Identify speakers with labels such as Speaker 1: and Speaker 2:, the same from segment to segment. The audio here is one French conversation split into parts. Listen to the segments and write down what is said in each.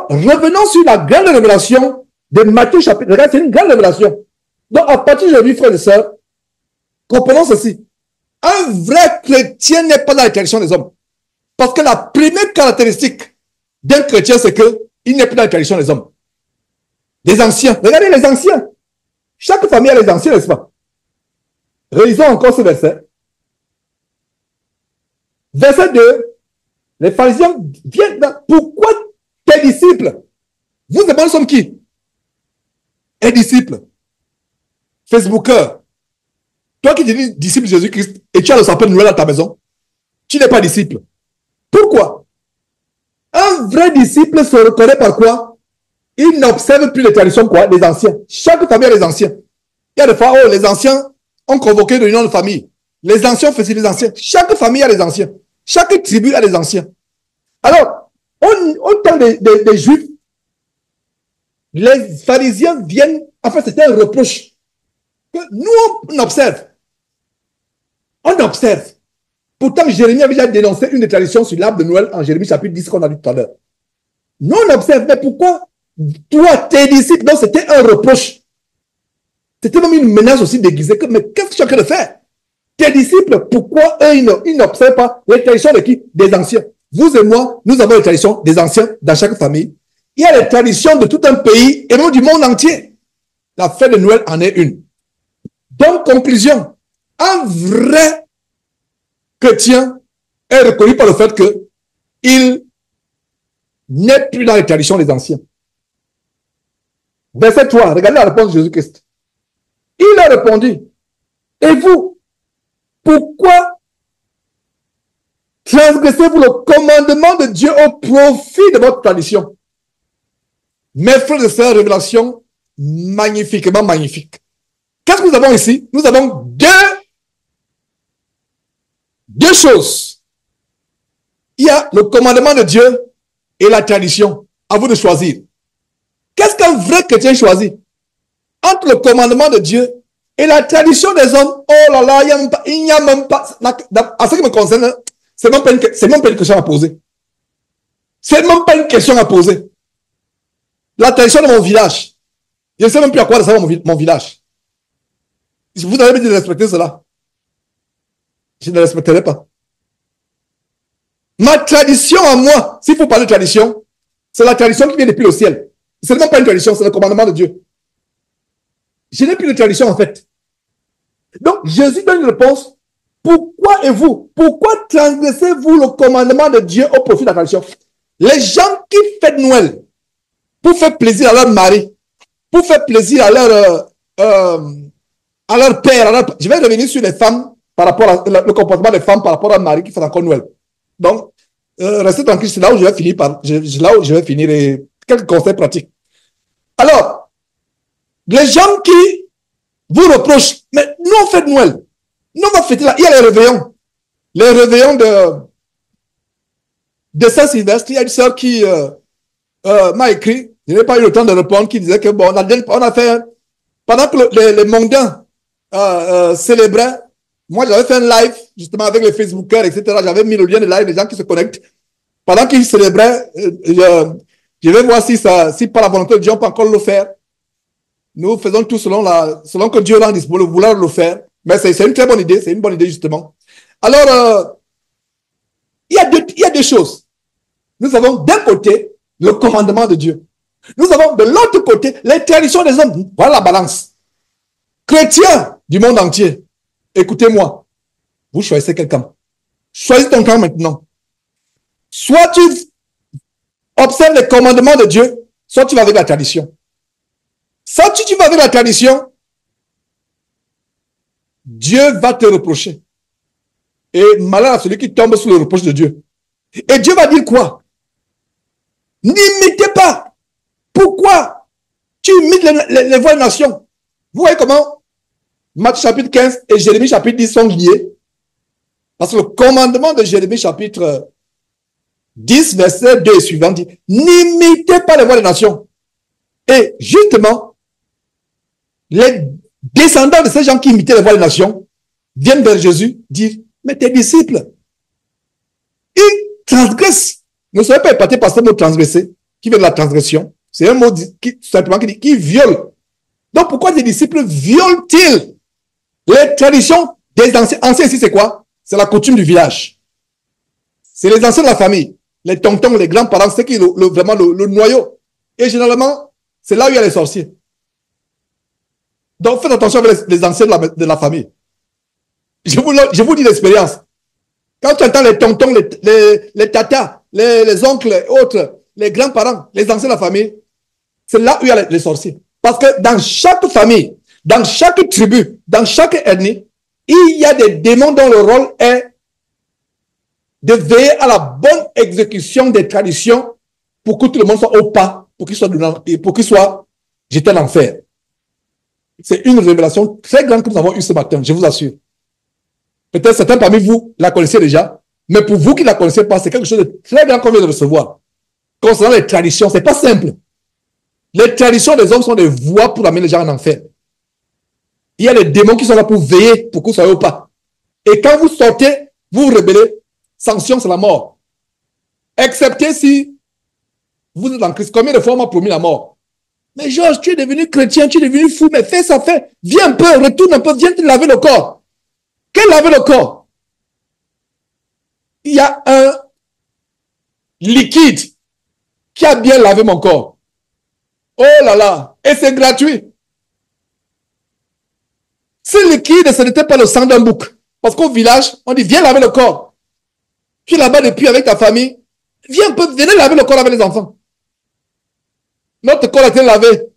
Speaker 1: revenons sur la grande révélation de Matthieu chapitre. Regarde, c'est une grande révélation. Donc, à partir d'aujourd'hui, frères et sœurs, comprenons ceci. Un vrai chrétien n'est pas dans la tradition des hommes. Parce que la première caractéristique d'un chrétien, c'est qu'il n'est plus dans la tradition des hommes. Des anciens. Regardez les anciens. Chaque famille a les anciens, n'est-ce pas? Réalisons encore ce verset. Verset 2. Les pharisiens viennent. Pourquoi tes disciples? Vous et moi, nous sommes qui? Un disciple. Facebooker. Toi qui te dis disciple de Jésus-Christ et tu as le sapin de Noël à ta maison, tu n'es pas disciple. Pourquoi? Un vrai disciple se reconnaît par quoi? Il n'observe plus les traditions quoi? Des anciens. Chaque famille a des anciens. Il y a des fois, les anciens ont convoqué de réunions de famille. Les anciens faisaient les anciens. Chaque famille a des anciens. Chaque tribu a des anciens. Alors, au temps des Juifs, les pharisiens viennent, en fait, c'était un reproche. Que nous, on observe. On observe. Pourtant, Jérémie avait déjà dénoncé une tradition sur l'arbre de Noël en Jérémie chapitre 10 qu'on a vu tout à l'heure. Nous, on observe. Mais pourquoi toi, tes disciples? Donc, c'était un reproche. C'était même une menace aussi déguisée. Mais qu'est-ce que tu es en train de faire? Tes disciples, pourquoi eux, ils n'observent pas les traditions de qui? Des anciens. Vous et moi, nous avons les traditions des anciens dans chaque famille. Il y a les traditions de tout un pays et même du monde entier. La fête de Noël en est une. Donc, conclusion, un vrai chrétien est reconnu par le fait qu'il n'est plus dans les traditions des anciens. Verset 3, regardez la réponse de Jésus-Christ. Il a répondu, et vous, pourquoi transgressez-vous le commandement de Dieu au profit de votre tradition? Mes frères et sœurs, révélation magnifiquement magnifique. Qu'est-ce que nous avons ici? Nous avons deux choses. Il y a le commandement de Dieu et la tradition. À vous de choisir. Qu'est-ce qu'un vrai chrétien choisit? Entre le commandement de Dieu et la tradition des hommes. Oh là là, il n'y a même pas. À ce qui me concerne, c'est même pas une question à poser. C'est même pas une question à poser. La tradition de mon village. Je ne sais même plus à quoi ça va mon village. Vous avez dit de respecter cela. Je ne respecterai pas. Ma tradition à moi, s'il faut parler de tradition, c'est la tradition qui vient depuis le ciel. Ce n'est même pas une tradition, c'est le commandement de Dieu. Je n'ai plus de tradition en fait. Donc Jésus donne une réponse. Pourquoi et vous? Pourquoi transgressez-vous le commandement de Dieu au profit de la tradition? Les gens qui fêtent Noël pour faire plaisir à leur mari, pour faire plaisir à leur père. Je vais revenir sur les femmes par rapport au comportement des femmes par rapport à un mari qui fait encore Noël. Donc, restez tranquille, c'est là où je vais finir et quelques conseils pratiques. Alors, les gens qui vous reprochent, mais nous on fait Noël, nous on va fêter là, il y a les réveillons de Saint-Sylvestre. Il y a une sœur qui m'a écrit, je n'ai pas eu le temps de répondre, qui disait que bon, on a fait, pendant que les mondains célébraient, moi j'avais fait un live justement avec les Facebookers, etc. J'avais mis le lien de live, les gens qui se connectent. Pendant qu'ils célébraient, je vais voir si par la volonté de Dieu on peut encore le faire. Nous faisons tout selon que Dieu l'a disposé, vouloir le faire. Mais c'est une très bonne idée, c'est une bonne idée justement. Alors, il y a deux choses. Nous avons d'un côté le commandement de Dieu. Nous avons de l'autre côté les traditions des hommes. Voilà la balance. Chrétiens du monde entier, écoutez-moi. Vous choisissez quelqu'un. Choisis ton camp maintenant. Soit tu observes les commandements de Dieu, soit tu vas avec la tradition. Soit tu vas avec la tradition, Dieu va te reprocher. Et malheur à celui qui tombe sous le reproche de Dieu. Et Dieu va dire quoi? N'imitez pas. Pourquoi tu imites les voix des nations? Vous voyez comment Matthieu chapitre 15 et Jérémie chapitre 10 sont liés? Parce que le commandement de Jérémie chapitre 10, verset 2 et suivant dit, n'imitez pas les voix des nations. Et justement, les descendants de ces gens qui imitaient les voix des nations viennent vers Jésus dire, mais tes disciples, ils transgressent. Ne soyez pas épatés par ce mot transgresser. qui vient de la transgression. C'est un mot simplement qui dit qui viole. Donc pourquoi les disciples violent-ils les traditions des anciens? Anciens ici, c'est quoi? C'est la coutume du village. C'est les anciens de la famille. Les tontons, les grands-parents, c'est qui vraiment le noyau. Et généralement, c'est là où il y a les sorciers. Donc faites attention avec les anciens de la famille. Je vous dis l'expérience. Quand tu entends les tontons, les tatas, les oncles, les autres, les grands-parents, les anciens de la famille, c'est là où il y a les sorciers. Parce que dans chaque famille, dans chaque tribu, dans chaque ethnie, il y a des démons dont le rôle est de veiller à la bonne exécution des traditions pour que tout le monde soit au pas, pour qu'il soit jeté à l'enfer. C'est une révélation très grande que nous avons eue ce matin, je vous assure. Peut-être certains parmi vous la connaissez déjà, mais pour vous qui ne la connaissez pas, c'est quelque chose de très grand qu'on vient de recevoir. Concernant les traditions, ce n'est pas simple. Les traditions des hommes sont des voies pour amener les gens en enfer. Il y a les démons qui sont là pour veiller, pour que vous soyez au pas. Et quand vous sortez, vous vous rebellez, sanction, c'est la mort. Excepté si vous êtes en Christ. Combien de fois on m'a promis la mort? Mais Georges, tu es devenu chrétien, tu es devenu fou, mais fais ça, fais. Viens un peu, retourne un peu, viens te laver le corps. Quel laver le corps? Il y a un liquide qui a bien lavé mon corps. Oh là là, et c'est gratuit. Ce liquide, ce n'était pas le sang d'un bouc. Parce qu'au village, on dit, viens laver le corps. Tu es là-bas depuis avec ta famille. Viens un peu, venez laver le corps avec les enfants. Notre corps a été lavé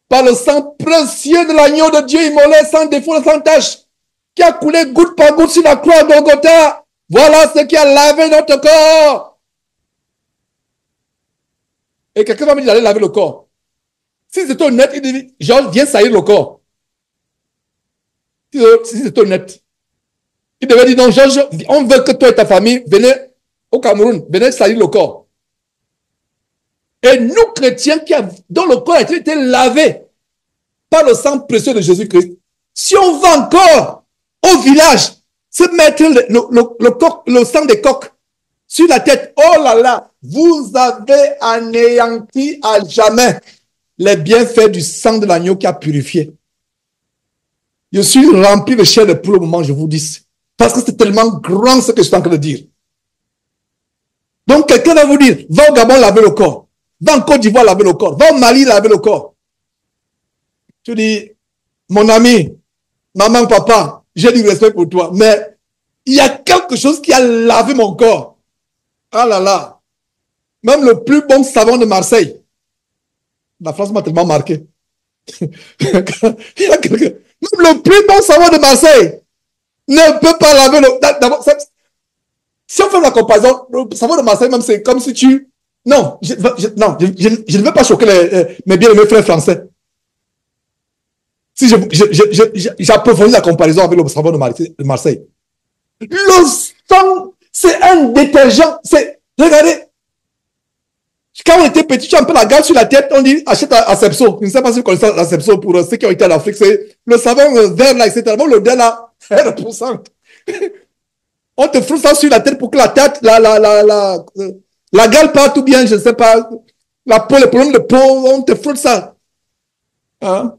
Speaker 1: par le sang précieux de l'agneau de Dieu immolé, sans défaut, sans tache, qui a coulé goutte par goutte sur la croix de Golgotha. Voilà ce qui a lavé notre corps. Et quelqu'un va me dire d'aller laver le corps. Si c'est honnête, il dit, Georges, viens saillir le corps. Si c'est honnête. Il devait dire, non, Georges, on veut que toi et ta famille, venez au Cameroun, venez saillir le corps. Et nous, chrétiens, dont le corps a été lavé par le sang précieux de Jésus-Christ, si on va encore au village se mettre le sang des coqs sur la tête, oh là là, vous avez anéanti à jamais les bienfaits du sang de l'agneau qui a purifié. Je suis rempli de chair de poule au moment où je vous dis. Parce que c'est tellement grand ce que je suis en train de dire. Donc quelqu'un va vous dire, va au Gabon laver le corps. Va en Côte d'Ivoire laver le corps. Va au Mali laver le corps. Tu dis, mon ami, maman, papa, j'ai du respect pour toi, mais il y a quelque chose qui a lavé mon corps. Ah là là. Même le plus bon savon de Marseille. La France m'a tellement marqué. Même le plus bon savon de Marseille ne peut pas laver le... D'abord, si on fait la comparaison, le savon de Marseille, même c'est comme si tu... Non, je ne veux pas choquer mes bien-aimés frères français. Si j'approfondis la comparaison avec le savon de Marseille. Le sang, c'est un détergent. Regardez. Quand on était petit, tu as un peu la gale sur la tête, on dit achète à Sepso. Je ne sais pas si vous connaissez la Sepso pour ceux qui ont été en Afrique. C'est le savon vert là, etc. Bon, l'odeur là, 1%. On te frotte ça sur la tête pour que la tête, la gale parte ou bien, je ne sais pas, la peau, le problème de peau, on te frotte ça. Hein?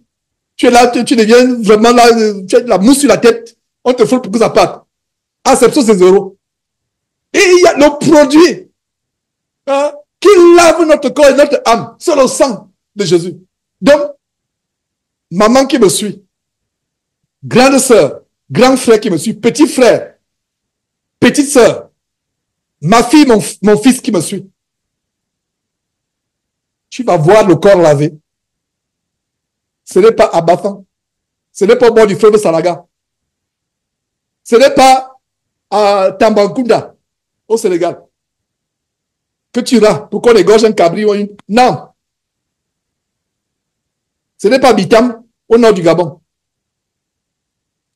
Speaker 1: Tu es là, tu deviens vraiment là, tu as de la mousse sur la tête, on te frotte pour que ça parte. À Sepso, c'est 0. Et il y a le produit qui lave notre corps et notre âme. C'est le sang de Jésus. Donc, maman qui me suit, grande sœur, grand frère qui me suit, petit frère, petite sœur, ma fille, mon fils qui me suit. Tu vas voir le corps lavé. Ce n'est pas à Bafan. Ce n'est pas au bord du fleuve Salaga. Ce n'est pas à Tambacounda, au Sénégal, que tu iras pour qu'on égorge un cabri ou une... Non. Ce n'est pas Bitam, au nord du Gabon.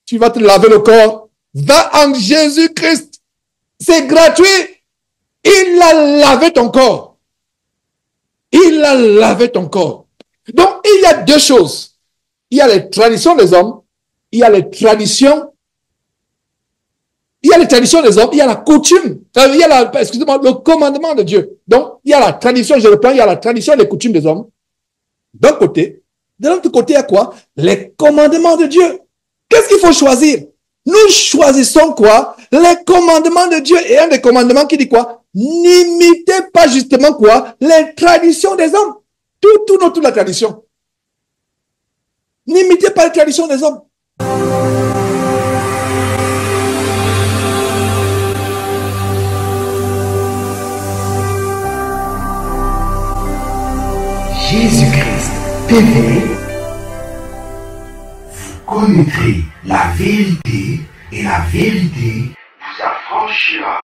Speaker 1: Tu vas te laver le corps. Va en Jésus-Christ. C'est gratuit. Il a lavé ton corps. Il a lavé ton corps. Donc, il y a deux choses. Il y a les traditions des hommes. Il y a les traditions il y a les traditions des hommes, il y a la coutume, il y a excusez-moi, le commandement de Dieu. Donc, il y a la tradition, je reprends, il y a la tradition et les coutumes des hommes. D'un côté. De l'autre côté, il y a quoi? Les commandements de Dieu. Qu'est-ce qu'il faut choisir? Nous choisissons quoi? Les commandements de Dieu. Et un des commandements qui dit quoi? N'imitez pas justement quoi? Les traditions des hommes. Tout notre la tradition. N'imitez pas les traditions des hommes.
Speaker 2: Jésus-Christ TV, vous connaîtrez la vérité et la vérité vous affranchira.